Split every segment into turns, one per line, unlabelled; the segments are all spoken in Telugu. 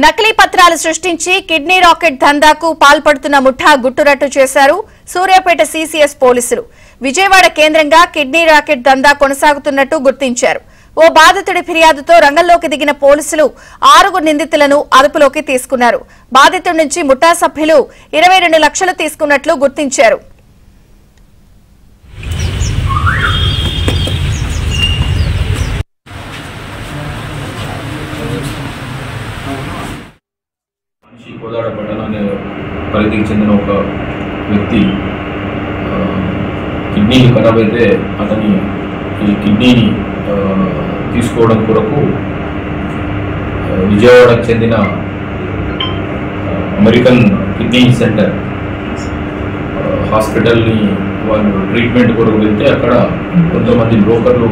నకిలీ పత్రాలు సృష్టించి కిడ్నీ రాకెట్ దందాకు పాల్పడుతున్న ముఠా గుట్టురట్టు చేశారు సూర్యాపేట సీసీఎస్ పోలీసులు. విజయవాడ కేంద్రంగా కిడ్నీ రాకెట్ దందా కొనసాగుతున్నట్టు గుర్తించారు. ఓ బాధితుడి ఫిర్యాదుతో రంగంలోకి దిగిన పోలీసులు 6 నిందితులను అదుపులోకి తీసుకున్నారు. బాధితుడి నుంచి ముఠా సభ్యులు 22 లక్షలు తీసుకున్నట్లు గుర్తించారు.
కోదాడ పట్టణాన్ని పరిధికి చెందిన ఒక వ్యక్తి కిడ్నీ ఖరాబ్ అయితే అతని ఈ కిడ్నీని తీసుకోవడం కొరకు విజయవాడకు చెందిన అమెరికన్ కిడ్నీ సెంటర్ హాస్పిటల్ని వాళ్ళు ట్రీట్మెంట్ కొరకు వెళ్తే అక్కడ కొంతమంది బ్రోకర్లు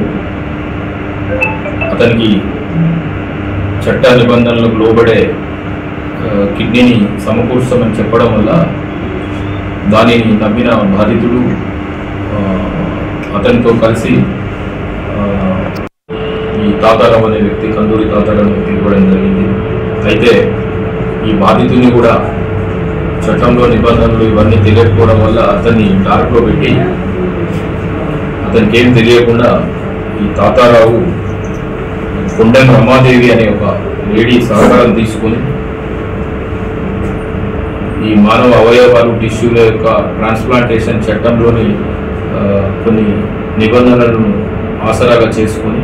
అతనికి చట్ట నిబంధనలకు లోబడే కిడ్నీని సమకూర్చమని చెప్పడం వల్ల దానిని నమ్మిన బాధితుడు అతనితో కలిసి ఈ తాతారావు అనే వ్యక్తి కందూరి తాతారావు వ్యక్తి ఇవ్వడం జరిగింది. అయితే ఈ బాధితుడిని కూడా చట్టంలో నిబంధనలు ఇవన్నీ తెలియకపోవడం వల్ల అతన్ని డార్క్లో పెట్టి అతనికి ఏం తెలియకుండా ఈ తాతారావు కొండెం రమాదేవి అనే ఒక లేడీ సహకారం తీసుకొని ఈ మానవ అవయవాలు టిష్యూల యొక్క ట్రాన్స్ప్లాంటేషన్ చట్టంలోని కొన్ని నిబంధనలను ఆసరాగా చేసుకొని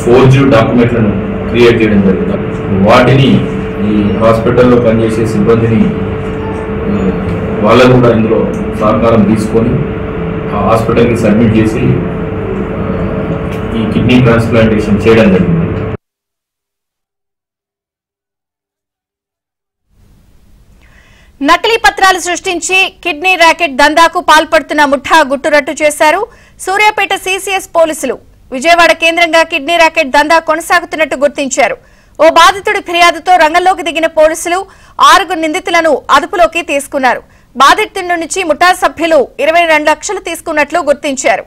ఫోర్జ్డ్ డాక్యుమెంట్లను క్రియేట్ చేయడం జరిగింది. వాటిని ఈ హాస్పిటల్లో పనిచేసే సిబ్బందిని వాళ్ళకు కూడా ఇందులో సహకారం తీసుకొని ఆ హాస్పిటల్కి సబ్మిట్ చేసి ఈ కిడ్నీ ట్రాన్స్ప్లాంటేషన్ చేయడం జరిగింది.
నకిలీ పత్రాలు సృష్టించి కిడ్నీ రాకెట్ దందాకు పాల్పడుతున్న ముఠా గుట్టురట్టు చేశారు సూర్యాపేట సీసీఎస్ పోలీసులు. విజయవాడ కేంద్రంగా కిడ్నీ రాకెట్ దందా కొనసాగుతున్నట్టు గుర్తించారు. ఓ బాధితుడి ఫిర్యాదుతో రంగంలోకి దిగిన పోలీసులు 6 నిందితులను అదుపులోకి తీసుకున్నారు. బాధితుడి నుంచి ముఠా సభ్యులు 22 లక్షలు తీసుకున్నట్లు గుర్తించారు.